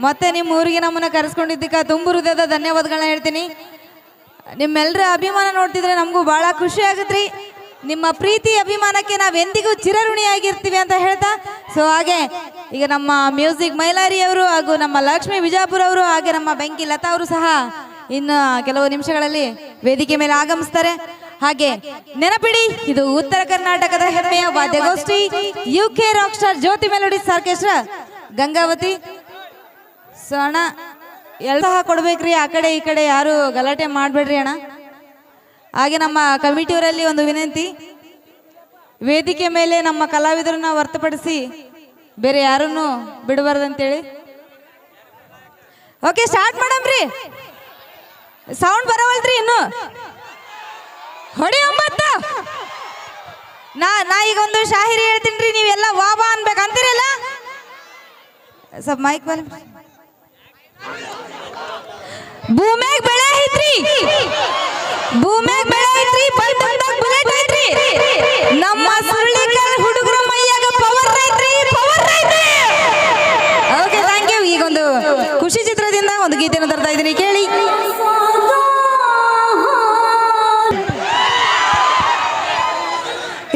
ಮತ್ತೆ ನಿಮ್ಮ ಊರಿಗೆ ನಮ್ಮನ್ನ ಕರೆಸ್ಕೊಂಡಿದ್ದಕ್ಕೆ ತುಂಬ ಹೃದಯದ ಧನ್ಯವಾದಗಳನ್ನ ಹೇಳ್ತೀನಿ. ನಿಮ್ಮೆಲ್ಲರ ಅಭಿಮಾನ ನೋಡ್ತಿದ್ರೆ ನಮಗೂ ಭಾಳ ಖುಷಿ ಆಗುತ್ತೆ. ನಿಮ್ಮ ಪ್ರೀತಿ ಅಭಿಮಾನಕ್ಕೆ ನಾವು ಎಂದಿಗೂ ಚಿರಋಣಿಯಾಗಿರ್ತೀವಿ ಅಂತ ಹೇಳ್ತಾ, ಸೊ ಹಾಗೆ ಈಗ ನಮ್ಮ ಮ್ಯೂಸಿಕ್ ಮೈಲಾರಿ ಅವರು ಹಾಗೂ ನಮ್ಮ ಲಕ್ಷ್ಮೀ ವಿಜಾಪುರ ಅವರು ಹಾಗೆ ನಮ್ಮ ಬೆಂಕಿ ಲತಾ ಅವರು ಸಹ ಇನ್ನು ಕೆಲವು ನಿಮಿಷಗಳಲ್ಲಿ ವೇದಿಕೆ ಮೇಲೆ ಆಗಮಿಸ್ತಾರೆ. ಹಾಗೆ ನೆನಪಿಡಿ, ಇದು ಉತ್ತರ ಕರ್ನಾಟಕದ ಹೆಮ್ಮೆಯ ವಾದ್ಯಗೋಷ್ಠಿ UK ರಾಕ್ ಸ್ಟಾರ್ ಜ್ಯೋತಿ ಮೆಲೋಡಿಸ್ ಆರ್ಕೆಸ್ಟ್ರಾ ಗಂಗಾವತಿ. ಸೊ ಅಣ್ಣ ಎಲ್ಲ ಕೊಡ್ಬೇಕ್ರಿ, ಆ ಕಡೆ ಈ ಕಡೆ ಯಾರು ಗಲಾಟೆ ಮಾಡಬೇಡ್ರಿ ಅಣ್ಣ. ಹಾಗೆ ನಮ್ಮ ಕಮಿಟಿಯವರಲ್ಲಿ ಒಂದು ವಿನಂತಿ, ವೇದಿಕೆ ಮೇಲೆ ನಮ್ಮ ಕಲಾವಿದರನ್ನ ಹೊರತುಪಡಿಸಿ ಬೇರೆ ಯಾರನ್ನು ಬಿಡಬಾರ್ದಂತೇಳಿ. ಓಕೆ, ಸ್ಟಾರ್ಟ್ ಮಾಡಮ್ರಿ. ಸೌಂಡ್ ಬರವಲ್ರಿ ಇನ್ನು. ಹೊಡಿ ಒಂಬತ್ತು. ನಾ ಈಗ ಒಂದು ಶಾಹಿರಿ ಹೇಳ್ತೀನಿ, ನೀವೆಲ್ಲ ವಾ ಬಾ ಅನ್ಬೇಕಂತೀರಲ್ಲ. ಸ್ವಲ್ಪ ಮೈಕ್ ಬನ್ನಿ. ಭೂಮ್ಯಾಗ ಬೆಳೆ ಐತ್ರಿ, ಭೂಮ್ಯಾಗ ಬೆಳೆ ಐತ್ರಿ, ಬಂದಾಗ ಬುಲೆಟ್ ಐತ್ರಿ, ನಮ್ಮ ಸುಳ್ಳಿಕಲ್ ಹುಡುಗರ ಮೈಯಾಗ ಪವರ್ ಐತ್ರಿ, ಪವರ್ ಐತ್ರಿ. Okay, thank you. ಈಗ ಒಂದು ಖುಷಿ ಚಿತ್ರದಿಂದ ಒಂದು ಗೀತೆಯನ್ನು ತರ್ತಾ ಇದ್ದೀನಿ, ಕೇಳಿ.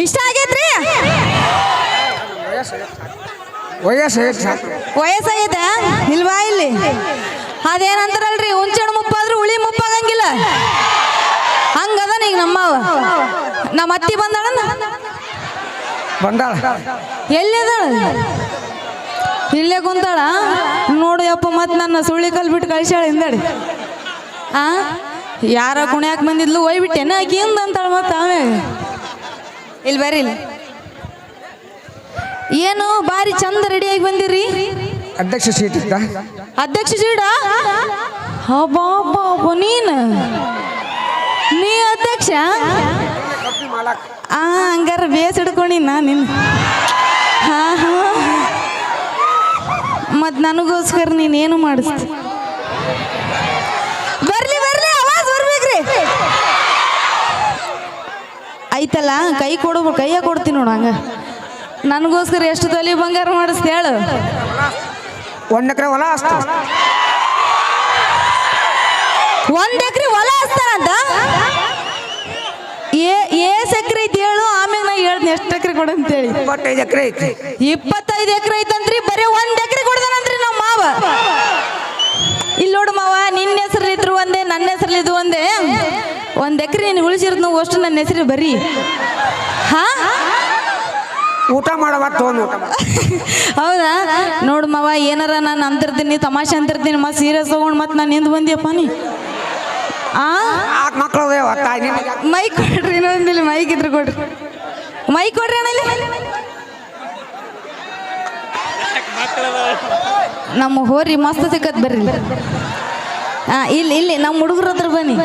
ಇಷ್ಟ ಆಗೈತ್ರಿ? ವಯಸ್ಸಾಗೈತೆ ಇಲ್ವಾ? ಇಲ್ಲಿ ಅದೇನಂತಾರಲ್ರಿ, ಹುಂಚೆಣ್ಣು ಮುಪ್ಪಾದ್ರೂ ಹುಳಿ ಮುಪ್ಪಾಗಂಗಿಲ್ಲ, ಹಂಗದ. ಈಗ ನಮ್ಮ ಅತ್ತಿ ಬಂದಾಳ, ಎಲ್ಲಿದಾಳ? ಇಲ್ಲೇ ಕುಂತಾಳ ನೋಡು. ಯಪ್ಪ, ಮತ್ತೆ ನನ್ನ ಸುಳ್ಳಿ ಕಲ್ ಬಿಟ್ಟು ಕಳಿಸ್ಯಾಳ ಹಿಂದಡಿ. ಯಾರ ಕುಣ್ಯಾಕ ಬಂದಿದ್ಲು, ಒಯ್ಬಿಟ್ಟೆನ ಆಕಿ ಹಿಂದ ಅಂತಾಳ. ಮತ್ತೆ ಆಮೇಲೆ ಇಲ್ಲಿ ಬರ್ರಿ. ಏನು ಬಾರಿ ಚಂದ ರೆಡಿಯಾಗಿ ಬಂದಿರಿ. ಅಧ್ಯಕ್ಷ ಸೀಟ್ ಇದ್ದ. ಅಧ್ಯಕ್ಷ ಸೀಡ? ನೀ ಅಧ್ಯಕ್ಷ? ಹಂಗಾರ ಬೇಸ್ ಹಿಡ್ಕೊಂಡಿ ನಿನ್ನ. ಮತ್ ನನಗೋಸ್ಕರ ನೀನೇನು ಮಾಡಿಸ್ತಿ? ಬರ್ಲಿ ಬರ್ಲಿ, ಆವಾಜ್ ಬರ್ಬೇಕ್ರಿ. ಐತಲ್ಲ, ಕೈ ಕೊಡ್ಬೇಕು, ಕೈಯ ಕೊಡ್ತೀನಿ ನೋಡ. ಹಂಗ ನನಗೋಸ್ಕರ ಎಷ್ಟು ತೊಲಿ ಬಂಗಾರ ಮಾಡಿಸ್ತಿ ಹೇಳು? 1 ಎಕರೆ ಹೊಲ ಅಷ್ಟ. 1 ಎಕರೆ ಹೊಲ ಹಚ್ತಾರಂತ? ಏಸ್ ಎಕರೆ ಐತಿ ಹೇಳು, ಆಮೇಲೆ ನಾ ಹೇಳ್ತೀನಿ ಎಷ್ಟು ಎಕರೆ ಕೊಡಂತೇಳಿ. 25 ಎಕರೆ ಐತಿ. 25 ಎಕರೆ ಐತಂತ್ರಿ, ಬರೀ 1 ಎಕರೆ ಕೊಡ್ದಾನಂತ್ರಿ ನಮ್ಮ ಮಾವ. ಇಲ್ಲಿ ನೋಡು ಮಾವ, ನಿನ್ನ ಹೆಸರಲ್ಲಿದ್ರು ಒಂದೇ, ನನ್ನ ಹೆಸರಲ್ಲಿದ್ದು ಒಂದೇ. 1 ಎಕರೆ ನೀನು ಉಳಿಸಿರೋದು ನಾವು ಅಷ್ಟು ನನ್ನ ಹೆಸರು ಬರೀ. ಊಟ ಮಾಡಬಾರ್ದು. ಹೌದಾ? ನೋಡು ಮಾವ, ಏನಾರ ನಾನು ಅಂತಿರ್ತೀನಿ, ತಮಾಷೆ ಅಂತಿರ್ತೀನಿ, ಮತ್ತೆ ಸೀರಿಯಸ್ ತಗೊಂಡು ಮತ್ತೆ ನಾನು ನಿಂದು ಬಂದಿಯಪ್ಪ ನೀ. ಮಕ್ಕಳು ಮೈಕ್ ಕೊಡ್ರಿ, ಇನ್ನೊಂದಿಲ್ಲ ಮೈಕ್ ಇದ್ರೆ ಕೊಡ್ರಿ. ಮೈಕ್ ಕೊಡ್ರಿ ಅಣ್ಣ. ನಮ್ಮ ಹೋರಿ ಮಸ್ತ್ ಸಿಕ್ಕತ್, ಬರ್ರಿ. ಇಲ್ಲಿ ನಮ್ಮ ಹುಡುಗರ ಹತ್ರ ಬನ್ನಿ.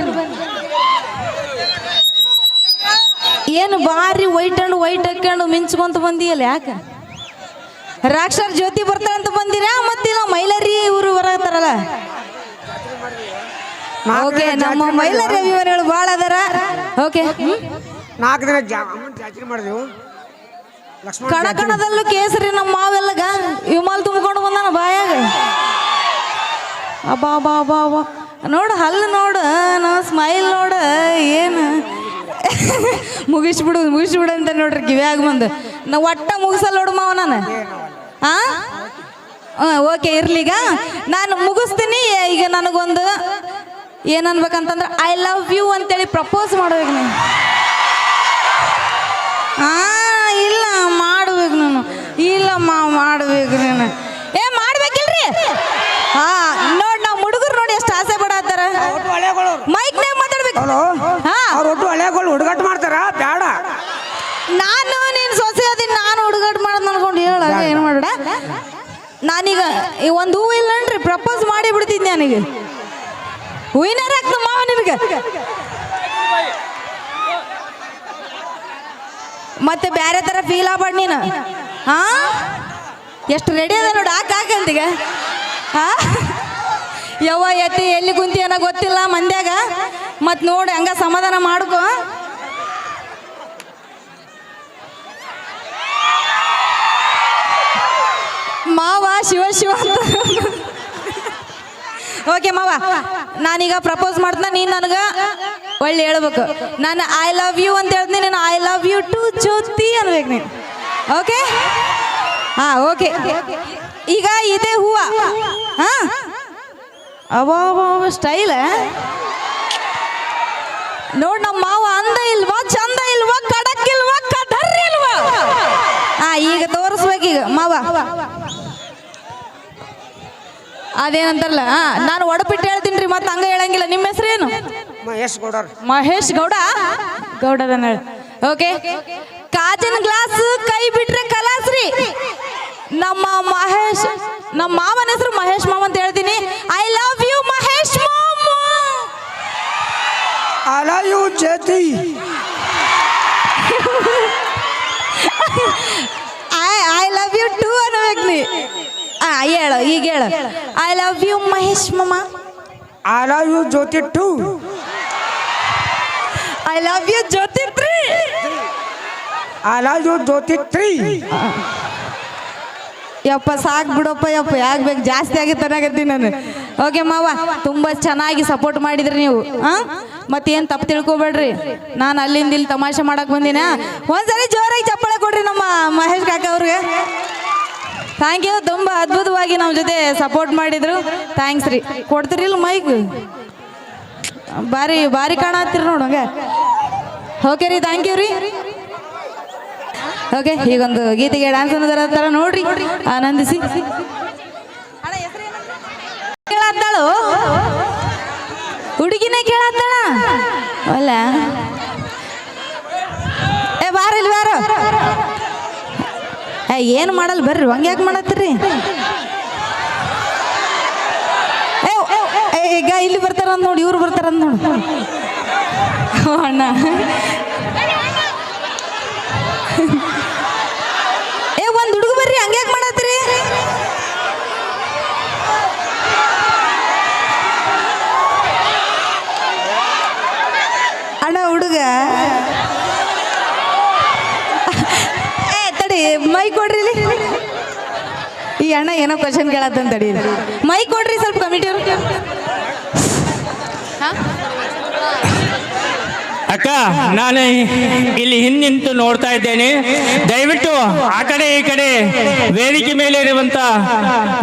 ಏನು ಬಾರಿ ವೈಟ್ ಅಂಡ್ ವೈಟ್ ಹಾಕೊಂಡು ಮಿಂಚ್ಕೊಂತ ಬಂದಿಯಲ್ಲ, ಯಾಕೆ? ರಾಕ್ಷರ್ ಜ್ಯೋತಿ ಬರ್ತಾಳಂತ ಬಂದಿರಾ? ಮತ್ತೆ ನಾವು ಮೈಲಾರಿ ಇವರು ಬರತ್ತಾರಲ್ಲ. ಓಕೆ, ನಮ್ಮ ಮೈಲಾರಿ ಅಭಿಮಾನಿಗಳು ಭಾಳ ಅದಾರ. ಓಕೆ, 4 ದಿನ ಜಾತ್ರೆ ಮಾಡಿದೆವು. ಕಣಕಣದಲ್ಲೂ ಕೇಸರಿ ನಮ್ಮ ಮಾವೆಲ್ಲಗ ವಿಮಾಲ್ ತುಂಬಿಕೊಂಡು ಬಂದಾನ ಬಾಯಾಗ. ಅಬ್ಬಾ ಬಾ ಬಾ ಬಾ, ನೋಡು ಹಲ್ಲು ನೋಡು, ನಾ ಸ್ಮೈಲ್ ನೋಡು. ಏನು ಮುಗಿಸ್ಬಿಡು ಅಂತ ನೋಡ್ರಿ ಕಿವ್ಯಾಗ ಬಂದು. ನಾ ಒಟ್ಟ ಮುಗಿಸಲ್ಲ ನೋಡು ಮಾವ ನಾನು. ಓಕೆ, ಇರ್ಲಿಗ ನಾನು ಮುಗಿಸ್ತೀನಿ. ಈಗ ನನಗೊಂದು ಏನನ್ಬೇಕಂತಂದ್ರೆ, ಐ ಲವ್ ಯು ಅಂತೇಳಿ ಪ್ರಪೋಸ್ ಮಾಡ್ಬೇಕು ನೀನು. ಇಲ್ಲ ಮಾಡ್ಬೇಕು ನಾನು. ಇಲ್ಲ ಮಾಡ್ಬೇಕು ನೀನು. ಮಾಡ್ಬೇಕಿಲ್ರಿ? ನೋಡಿ, ನಾವು ಹುಡುಗರು ನೋಡಿ ಎಷ್ಟು ಆಸೆ ಪಡತ್ತಾರ. ಮೈಕ್ನಾಗ ಮಾತಾಡ್ಬೇಕು. ಹುಡುಗಾಟ ಮಾಡ್ತಾರ ಬೇಡ. ನಾನು ನೀನು ಸೊಸೆ ಅದೀನಿ, ನಾನು ಹುಡುಗಾಟ ಮಾಡೋದು ಅನ್ಕೊಂಡು ಹೇಳ. ಏನು ಮಾಡ, ನಾನೀಗ ಒಂದು ಹೂವು ಇಲ್ಲನ್ರಿ, ಪ್ರಪೋಸ್ ಮಾಡಿ ಬಿಡ್ತಿದ್ದೆ. ನನಗೆ ಹೂವಿನಾರ ಹಾಕ್ತ ಮಾವ ನಿನಗೆ. ಮತ್ತೆ ಬೇರೆ ಥರ ಫೀಲ್ ಆಗ್ಬಾರ್ದು ನೀನು. ಎಷ್ಟು ರೆಡಿ ಅದ ನೋಡಿ, ಹಾಕಂತೀಗ. ಯವ್ವ ಎತ್ತಿ ಎಲ್ಲಿ ಕುಂತಿ ಏನೋ ಗೊತ್ತಿಲ್ಲ ಮಂದ್ಯಾಗ. ಮತ್ತು ನೋಡಿ ಹಂಗ ಸಮಾಧಾನ ಮಾಡ್ಕೊ. ಮಾವ ಶಿವ ಶಿವ ಅಂತ ಓಕೆ ಮಾವ, ನಾನೀಗ ಪ್ರಪೋಸ್ ಮಾಡ್ತಾ ನೀನು ನನಗೆ ಒಳ್ಳೆ ಹೇಳ್ಬೇಕು. ನಾನು ಐ ಲವ್ ಯು ಅಂತ ಹೇಳ್ತೀನಿ, ನಾನು ಐ ಲವ್ ಯು ಟು ಜ್ಯೋತಿ ಅನ್ಬೇಕು ನೀನು. ಓಕೆ ಹಾಂ ಓಕೆ. ಈಗ ಇದೆ ಹೂವ. ಹಾಂ ಅವ ಸ್ಟೈಲ್ ನೋಡ್, ನಮ್ಮ ಮಾವ ಅಂದ ಇಲ್ವಾ, ಚಂದ ಇಲ್ವಾ, ಕಡಕ್ ಇಲ್ವಾ, ಕದರ್ ಇಲ್ವಾ? ಈಗ ತೋರಿಸ್ಬೇಕೀಗ ಮಾವ. ಅದೇನಂತಾರಲ್ಲ, ನಾನು ಒಡಪಿಟ್ಟು ಹೇಳ್ತೀನಿ ರೀ, ಮತ್ತೆ ಹಂಗ ಹೇಳಂಗಿಲ್ಲ. ನಿಮ್ಮ ಹೆಸರೇನು? ಮಹೇಶ್ ಗೌಡರ್. ಮಹೇಶ್ ಗೌಡ. ಗೌಡದನ್ನ ಓಕೆ. ಕಾಜಿನ ಗ್ಲಾಸ್ ಕೈ ಬಿಟ್ರೆ ಕಲಾಸ್ರಿ. ನಮ್ಮ ಮಹೇಶ್, ನಮ್ಮ ಮಾವನ ಹೆಸರು ಮಹೇಶ್ ಮಾವ ಅಂತ ಹೇಳ್ತೀನಿ. ಐ ಲವ್ ಯು ಮಹೇಶ್ ಮಾಮ. I love you Jyothi. I love you too ಅನ್ಬೇಕು ನೀ. ಹೇಳು, ಈಗ ಹೇಳು. ಐ ಲವ್ ಯು ಮಹೇಶ್ ಮಾಮ. I love you Jyothi two. I love you Jyothi 3. I love you Jyothi 3. ಯಪ್ಪ ಸಾಕು ಬಿಡಪ್ಪ, ಯಪ್ಪ ಯಾಕೆ ಬೇಕು, ಜಾಸ್ತಿ ಆಗಿತ್ತು ನಾನು. ಓಕೆ ಮಾವ, ತುಂಬ ಚೆನ್ನಾಗಿ ಸಪೋರ್ಟ್ ಮಾಡಿದ್ರಿ ನೀವು. ಹಾಂ ಮತ್ತೇನು ತಪ್ಪು ತಿಳ್ಕೊಬೇಡ್ರಿ, ನಾನು ಅಲ್ಲಿಂದ ಇಲ್ಲಿ ತಮಾಷೆ ಮಾಡಕ್ಕೆ ಬಂದಿನ. ಒಂದ್ಸರಿ ಜೋರಾಗಿ ಚಪ್ಪಾಳೆ ಕೊಡ್ರಿ ನಮ್ಮ ಮಹೇಶ್ ಕಾಕ ಅವ್ರಿಗೆ. ಥ್ಯಾಂಕ್ ಯು, ತುಂಬ ಅದ್ಭುತವಾಗಿ ನಮ್ಮ ಜೊತೆ ಸಪೋರ್ಟ್ ಮಾಡಿದ್ರು. ಥ್ಯಾಂಕ್ಸ್ ರೀ. ಕೊಡ್ತೀರಿಲ್ಲ ಮೈಕ್? ಭಾರಿ ಭಾರಿ ಕಾಣತ್ತೀರಿ ನೋಡಂಗೆ. ಓಕೆ ರೀ, ಥ್ಯಾಂಕ್ ಯು ರೀ. ಓಕೆ, ಈಗೊಂದು ಗೀತೆಗೆ ಡ್ಯಾನ್ಸ್ ಅನ್ನೋದರ ಥರ ನೋಡ್ರಿ, ಆನಂದಿಸಿ. ಕೇಳತ್ತಾಳು ಹುಡುಗಿನೇ ಕೇಳತ್ತಾಳ ಅಲ್ಲ. ಏ ಬಾರ ಇಲ್ಲಿ ಬಾರ. ಏನು ಮಾಡಲ್ಲ ಬರ್ರಿ, ಹಂಗೆ ಯಾಕೆ ಮಾಡತ್ತೀರಿ? ಈಗ ಇಲ್ಲಿ ಬರ್ತಾರಂದ್ ನೋಡಿ, ಇವ್ರು ಬರ್ತಾರಂದ್ ನೋಡಿ. ಅಣ್ಣ ಒಂದು ಹುಡುಗ ಬರ್ರಿ, ಹಂಗೆ ಯಾಕೆ ಮಾಡತ್ತೀರಿ? ಅಣ್ಣ ಹುಡುಗ ತಡಿ, ಮೈ ಕೊಡ್ರಿ ಇಲ್ಲಿ. ಈ ಅಣ್ಣ ಏನೋ ಕ್ವಶನ್ ಕೇಳತ್ತಂತ ತಡಿ, ಮೈ ಕೊಡ್ರಿ ಸ್ವಲ್ಪ ಕಮಿಟಿ ಅವ್ರು. ಅಕ್ಕ, ನಾನು ಇಲ್ಲಿ ಹಿಂದಿಂತು ನೋಡ್ತಾ ಇದ್ದೇನೆ. ದಯವಿಟ್ಟು ಆ ಕಡೆ ಈ ಕಡೆ ವೇದಿಕೆ ಮೇಲೆ ಇರುವಂತ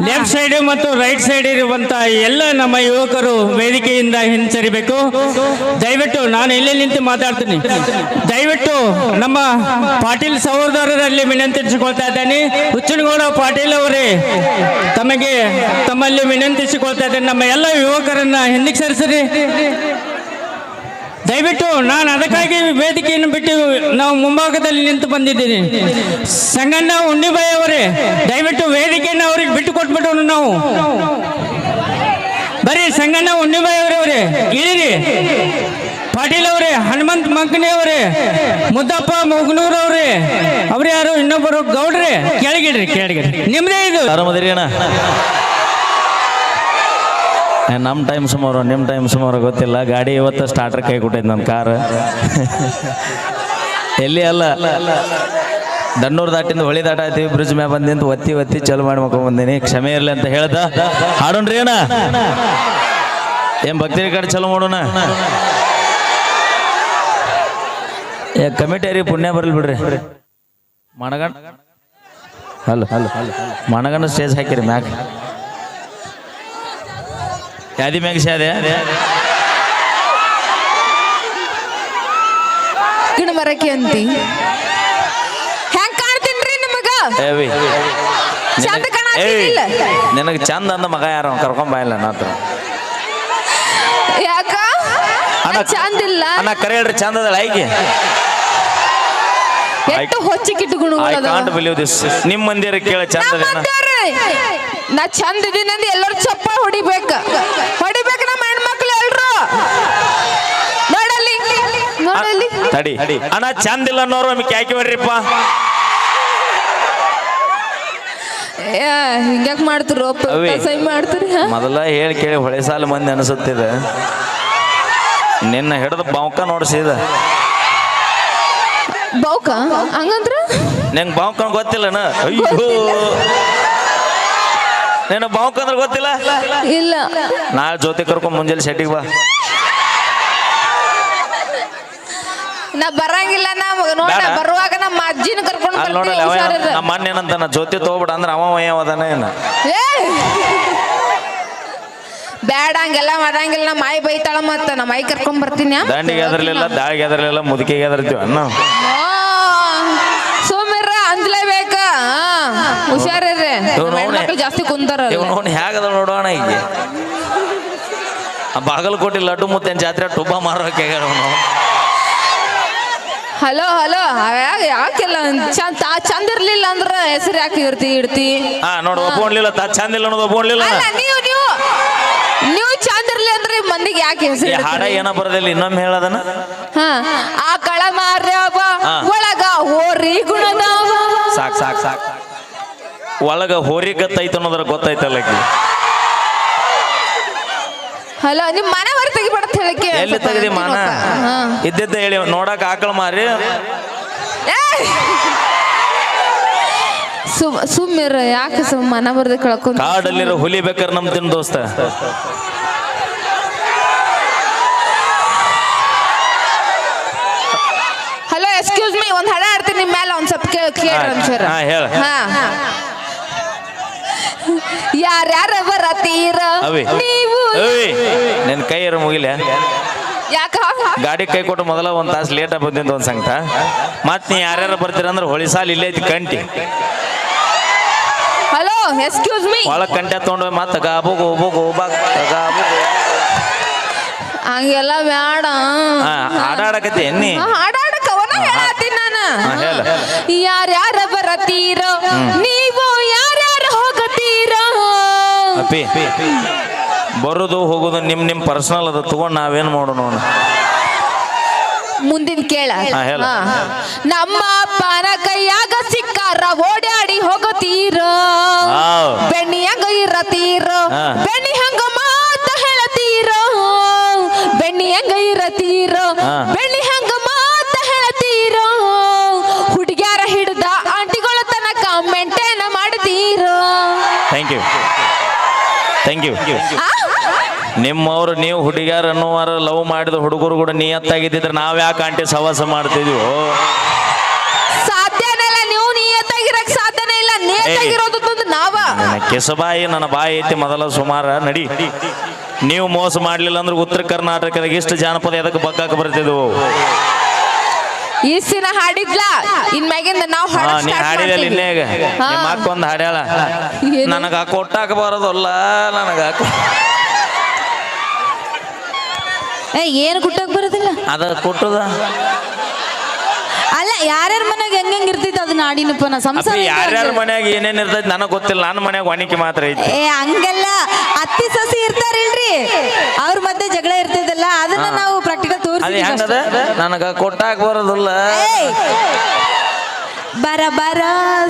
ಲೆಫ್ಟ್ ಸೈಡ್ ಮತ್ತು ರೈಟ್ ಸೈಡ್ ಇರುವಂತ ಎಲ್ಲ ನಮ್ಮ ಯುವಕರು ವೇದಿಕೆಯಿಂದ ಹಿಂಸರಿಬೇಕು. ದಯವಿಟ್ಟು ನಾನು ಇಲ್ಲೇ ನಿಂತು ಮಾತಾಡ್ತೀನಿ. ದಯವಿಟ್ಟು ನಮ್ಮ ಪಾಟೀಲ್ ಸಹೋದರರಲ್ಲಿ ವಿನಂತಿಸಿಕೊಳ್ತಾ ಇದ್ದೇನೆ. ಹುಚ್ಚನಗೌಡ ಪಾಟೀಲ್ ಅವರೇ, ತಮ್ಮಲ್ಲಿ ವಿನಂತಿಸಿಕೊಳ್ತಾ ಇದ್ದೇನೆ, ನಮ್ಮ ಎಲ್ಲ ಯುವಕರನ್ನ ಹಿಂದಕ್ಕೆ ಸರಿಸಿರಿ ದಯವಿಟ್ಟು. ನಾನು ಅದಕ್ಕಾಗಿ ವೇದಿಕೆಯನ್ನು ಬಿಟ್ಟು ನಾವು ಮುಂಭಾಗದಲ್ಲಿ ನಿಂತು ಬಂದಿದ್ದೀನಿ. ಸಂಗಣ್ಣ ಉಂಡಿಬಾಯಿ ಅವರೇ, ದಯವಿಟ್ಟು ವೇದಿಕೆಯನ್ನು ಅವ್ರಿಗೆ ಬಿಟ್ಟು ಕೊಟ್ಬಿಟ್ಟು ನಾವು ಬರೀ ಸಂಗಣ್ಣ ಉಂಡಿಬಾಯಿ ಅವರೇ ಇಳಿರಿ. ಪಾಟೀಲ್ ಅವರೇ, ಹನುಮಂತ್ ಮಂಕನಿ ಅವರೇ, ಮುದ್ದಪ್ಪ ಮುಗ್ನೂರ್ ಅವರೇ, ಅವ್ರು ಯಾರು ಇನ್ನೊಬ್ಬರು ಗೌಡ್ರೆ, ಕೆಳಗಿಡ್ರಿ ನಿಮ್ದೇ ಇದು. ಆರಾಮದಿರಿ ಅಣ್ಣ? ನಮ್ಮ ಟೈಮ್ ಸುಮಾರು, ನಿಮ್ಮ ಟೈಮ್ ಸುಮಾರು ಗೊತ್ತಿಲ್ಲ. ಗಾಡಿ ಇವತ್ತು ಸ್ಟಾರ್ಟರ್ ಕೈ ಕೊಟ್ಟೈತೆ ನನ್ನ ಕಾರ್. ಎಲ್ಲಿ ಅಲ್ಲ, ದಣ್ಣೂರು ದಾಟಿಂದ ಹೊಳಿ ದಾಟ ಆಯ್ತೀವಿ, ಬ್ರಿಡ್ಜ್ ಮ್ಯಾಗ ಬಂದಿಂತ ಒತ್ತಿ ಚಲೋ ಮಾಡಿ ಬಂದೀನಿ. ಕ್ಷಮೆ ಇರಲಿ ಅಂತ ಹೇಳ್ದ. ಹಾಡೋಣ್ರಿ ಅಣ್ಣ? ಏನು ಭಕ್ತಿ ಕಡೆ ಚಲೋ ಮಾಡೋಣ? ಕಮಿಟಿಯರಿ ಪುಣ್ಯ ಬರಲಿ ಬಿಡ್ರಿ. ಮಣಗಂಡ ಮಣಗಂಡ ಸ್ಟೇಜ್ ಹಾಕಿರಿ ಮ್ಯಾಗ, ಯಾದಿ ಮ್ಯಾಗ ಶಾದೆ ಗಿಡ ಮರಕ್ಕೆ ಅಂತಿ ಹೆಂಗ್ ಕಾಣ್ತೀನ್ರಿ ನಿಮಗ? ಚಂದ ಕಾಣತ್ತಿಲ್ಲ. ನಿನಗೆ ಚಂದ ಅಂದ ಮಗ ಯಾರ ಕರ್ಕೊಂಡ್ ಬಾಯಿಲ್ಲ ನಾತ್ರ. ಯಾಕ ಚಂದಿಲ್ಲ? ಅಣ್ಣ ಕರೆ ಹೇಳ್ರಿ, ಚಂದ ಅದಳ ಐಗೆ. ಎಷ್ಟು ಹೊಚ್ಚಿಕಿಟ್ಟು ಗುಣಗಳು ನಿಮ್ಮ ಮಂದಿರ ಕೇಳ ಚಂದ ನಾ ಚಂದ ಇದೀನಿ ಅಂದ್ ಎಲ್ಲರೂ ಚಪ್ಪ ಹೊಡಿಬೇಕ ನಮ್ಮ ಹೆಣ್ಮಕ್ಳು ಎಲ್ರು ನೋಡಲ್ಲಿ ತಡಿ. ಅಣ್ಣ ಚಂದಿಲ್ಲ ಅನ್ನೋರು ನಮಗೆ ಯಾಕೆ ಬರ್ರಿಪ್ಪ? ಹಿಂಗ್ಯಾಕ್ ಮಾಡ್ತಿರೋ ಸೈ ಮಾಡ್ತೀರಿ? ಮೊದಲ ಹೇಳಿ ಕೇಳಿ ಹೊಳೆ ಸಾಲ ಮಂದಿ ಅನಿಸುತ್ತಿದೆ. ನಿನ್ನ ಹಿಡಿದು ಬಾವ್ಕ ನೋಡಿಸಿದ. ಬಾವ್ಕ ಹಂಗಂದ್ರ ನಂಗೆ ಬಾವ್ಕ ಗೊತ್ತಿಲ್ಲನ? ಅಯ್ಯೋ ನೀನು ಬಾವುಕಂದ್ರೆ ಗೊತ್ತಿಲ್ಲ ಇಲ್ಲ ನಾಳೆ ಜೊತೆ ಕರ್ಕೊಂಡ್ ಮುಂಜಾನೆ ಶೆಟ್ಟಿಗೆ ಬಾ ನಾ ಬರಂಗಿಲ್ಲ ನಾ ನೋಡ ಬೇಡ. ಬರುವಾಗ ನಮ್ಮ ಅಜ್ಜಿನ ಕರ್ಕೊಂಡು ಅಲ್ಲಿ ನೋಡಲ್ಲ ನಮ್ಮ ಅಣ್ಣ ಏನಂತ ನಾ ಜೊತೆ ತಗೋಬಿಡ ಅಂದ್ರೆ ಅವ ಅದಾನ ಏನ ಬೇಡ ಹಂಗೆಲ್ಲ ಮಾಡಂಗಿಲ್ಲ ನಮ್ಮ ಮಾಯಿ ಬೈತಾಳ ಮತ್ತ ನಮ್ಮ ಮಾಯಿ ಕರ್ಕೊಂಡ್ ಬರ್ತೀನಿ ದಂಡಿಗೆ ಎದರ್ಲಿಲ್ಲ ದಾಳಿಗೆ ಎದರ್ಲಿಲ್ಲ ಮುದುಕಿಗೆ ಎದರ್ತೀವಿ ಅನ್ನ ಸುಮ್ಮಿರ ಅಂಜ್ಲೇಬೇಕ ಹುಷಾರಿರ್ರಿ ಹೆಣ್ಮಕ್ಳು ಜಾಸ್ತಿ ಕುಂತಾರ ಇವ್ ನೋಡಿ ಹೇಗದ ನೋಡೋಣ ಈಗ ಬಾಗಲಕೋಟೆ ಲಡ್ಡು ಮುತ್ತೇನ್ ಜಾತ್ರೆ ಟುಬ್ಬ ಮಾರೋಕೆ ಹಲೋ ಹಲೋ ಯಾಕೆಲ್ಲ ಚಂದ ಇರ್ಲಿಲ್ಲ ಅಂದ್ರ ಹೆಸರು ಯಾಕೆ ಇಡ್ತಿ ಹಾ ನೋಡು ಒಪ್ಕೊಂಡ್ಲಿಲ್ಲ ಚಂದ ಇಲ್ಲ ಅನ್ನೋದು ಒಪ್ಕೊಂಡ್ಲಿಲ್ಲ ಅಲ್ಲ ನೀವು ಚಂದ ಇರ್ಲಿ ಅಂದ್ರೆ ಮಂದಿಗೆ ಯಾಕೆ ಹೆಸರು ಹಾಡ ಏನ ಬರೋದಿಲ್ಲ ಇನ್ನೊಮ್ಮೆ ಹೇಳದನ ಆ ಕಳ ಮಾರ್ಯಾವ ಹಾ. ಒಳಗ ಹೋರಿ ಗುಣದಾವ ಸಾಕ್ ಸಾಕ್ ಸಾಕ್ ಒಳಗ ಹೋರಿ ಗತ್ತೈತ ಅನ್ನೋದ್ರ ಗೊತ್ತೈತಲ್ಲ ಆಕಿ. ಹಲೋ ನಿಮ್ ಮನೆ ಹೊರ ತೆಗಿಬೇಡ ಹೇಳಕ್ಕೆ ಎಲ್ಲಿ ತೆಗದಿ ಮಾನ ಇದ್ದಿದ್ದ ಹೇಳಿ ನೋಡಕ್ ಆಕಳ ಮಾರಿ ಸುಮ್ಮಿರ ಯಾಕೆ ಮನ ಬರ್ದ ಕಳ್ಕೊಂಡ್ ಕಾಡಲ್ಲಿರೋ ಹುಲಿ ಬೇಕಾರೆ ನಮ್ ತಿನ್ ದೋಸ್ತ ಹಲೋ ಎಕ್ಸ್ಕ್ಯೂಸ್ ಮೀ ಒಂದ್ ಹಾಡ ಆಡ್ತೀನಿ ನಿಮ್ ಮೇಲೆ ಒಂದ್ ಸ್ವಲ್ಪ ಕೇಳ್ರಿ ಒಂದ್ಸರ ಹಾ ಹೇಳ ಯಾರ್ಯಾರ ಬರತೀರ ಅವಿ ನೀವು ಅವಿ ನಿನ್ ಕೈ ಇರ ಮುಗಿಲೆ ಯಾಕ ಗಾಡಿ ಕೈ ಕೊಟ್ಟು ಮೊದಲ ಒಂದ್ ತಾಸು ಲೇಟ್ ಆಗಿ ಬಂದಿದ್ದು ಒಂದ್ ಸಂಗಟ ಮತ್ ನೀ ಯಾರ್ಯಾರ ಬರ್ತೀರ ಅಂದ್ರೆ ಹೊಳಿ ಸಾಲ ಇಲ್ಲೇ ಐತಿ ಕಂಟಿ ಹಲೋ ಎಕ್ಸ್ಕ್ಯೂಸ್ ಮೀ ಒಳಗ್ ಕಂಟೆ ತಗೊಂಡು ಮತ್ತ ಗಾಬುಗು ಹಂಗೆಲ್ಲ ಬೇಡ ಆಡಾಡಕತ್ತಿ ಎನ್ನಿ ಹಾಡಾಡಕ್ ಅವನ ಹೇಳತ್ತೀನಿ ನಾನು ಹೇಳ ಯಾರ್ಯಾರ ಬರತೀರ ನೀವು ಯಾರ್ಯಾರ ಹೋಗತೀರ ಅಪ್ಪಿ ಬರುದು ಹೋಗುದು ನಿಮ್ ಪರ್ಸನಲ್ ಅದ ತಗೊಂಡ್ ನಾವೇನ್ ಮಾಡೋಣ ಮುಂದಿನ ಕೇಳ ಹೇಳ. ನಮ್ಮ ಅಪ್ಪನ ಕೈಯಾಗ ಸಿಕ್ಕಾರ ಓಡಾಡಿ ಹೋಗತೀರ ಬೆಣ್ಣಿಯಾಗ ಇರತೀರ ಬೆಣ್ಣಿ ಹಂಗ ಮಾತ ಹೇಳತೀರ ಬೆಣ್ಣಿ ಹಂಗ ಇರತೀರ ಬೆಣ್ಣಿ ಹಂಗ ಮಾತ ಹೇಳತೀರ ಹುಡುಗ್ಯಾರ ಹಿಡ್ದ ಆಂಟಿಗಳ ತನಕ ಮೆಂಟೇನ ಮಾಡ್ತೀರ ಥ್ಯಾಂಕ್ ಯು ನಿಮ್ಮವ್ರು ನೀವು ಹುಡುಗ್ಯಾರ ಅನ್ನೋವಾರ ಲವ್ ಮಾಡಿದ ಹುಡುಗರು ಕೂಡ ನಿಯತ್ತಾಗಿದ್ದಿದ್ರೆ ನಾವ್ ಯಾಕೆ ಆಂಟಿ ಸವಾಸ ಮಾಡ್ತಿದ್ವಿ ಸಾಧ್ಯನೇ ಇಲ್ಲ ನೀವು ನಿಯತ್ತಾಗಿರಕ್ ಸಾಧ್ಯನೇ ಇಲ್ಲ ನಿಯತ್ತಾಗಿರೋದು ನಾವ ಕೆಸಬಾಯಿ ನನ್ನ ಬಾಯಿ ಐತಿ ಮೊದಲ ಸುಮಾರ ನಡಿ ನೀವು ಮೋಸ ಮಾಡ್ಲಿಲ್ಲ ಅಂದ್ರೆ ಉತ್ತರ ಕರ್ನಾಟಕದಾಗ ಇಷ್ಟು ಜಾನಪದ ಎದಕ್ಕೆ ಬಗ್ಗಾಕ ಬರ್ತಿದ್ವು ಈಸಿನ ಹಾಡಿದ್ಲ ಇನ್ಮ್ಯಾಗಿಂದ ನಾವು ನೀ ಹಾಡಿದಲ್ಲಿ ಇನ್ನೇಗ ನಿಮ್ಮ ಅಕ್ಕ ಒಂದು ಹಾಡ್ಯಾಳ ನನಗ ಕೊಟ್ಟಾಕ ಬರೋದಲ್ಲ ನನಗ ಏನು ಕುಟ್ಟಕ್ ಬರೋದಿಲ್ಲ ಅದ ಕೊಟ್ಟದ ಅಲ್ಲ ಯಾರ್ಯಾರ ಮನ್ಯಾಗ ಹೆಂಗ್ ಇರ್ತೈತಿ ಅದನ್ನ ಆಡಿನಪ್ಪ ನಾ ಸಂಸಾರ ಯಾರ್ಯಾರ ಮನ್ಯಾಗ ಏನೇನ್ ಇರ್ತೈತಿ ನನಗ್ ಗೊತ್ತಿಲ್ಲ ನನ್ನ ಮನ್ಯಾಗ ವಾಣಿಕೆ ಮಾತ್ರ ಐತಿ ಹಂಗೆಲ್ಲ ಅತ್ತಿ ಸಸಿ ಇರ್ತಾರಿಲ್ರಿ ಅವ್ರ ಮಧ್ಯೆ ಜಗಳ ಇರ್ತೈತಲ್ಲ ಅದನ್ನ ನಾವು ಪ್ರಾಕ್ಟಿಕಲ್ ಅದ ಹೆಂಗದ ನನಗ ಕೊಟ್ಟಾಕ ಬರೋದಿಲ್ಲ ಬರ ಬರ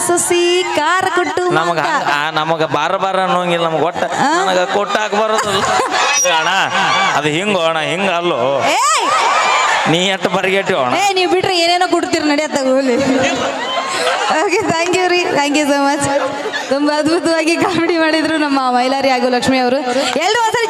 ಸಸಿ ಕಾರ ಕೊಟ್ಟು ನಮಗ ಬಾರ ಅನ್ನೋಂಗಿಲ್ಲ ನಮಗ ಒಟ್ಟ ನನಗ ಕೊಟ್ಟಾಕ ಬರೋದಿಲ್ಲ ಅಣ್ಣ ಅದು ಹಿಂಗೋ ಅಣ್ಣ ಹಿಂಗ ಅಲ್ಲೋ ನೀ ಎಷ್ಟು ಬರಿಗೆಟ್ಟಿ ಅಣ್ಣ ನೀವು ಬಿಟ್ರೆ ಏನೇನೋ ಕೊಡ್ತೀರಿ ನಡೆಯತ್ತ ಹೋಲಿ okay thank you so much ತುಂಬಾ ಅದ್ಭುತವಾಗಿ ಕಾಮಿಡಿ ಮಾಡಿದ್ರು ನಮ್ಮ ಮೈಲಾರಿ ಹಾಗೂ ಲಕ್ಷ್ಮಿ ಅವರು ಎಲ್ಲರೂ ಒಂದ್ಸರಿ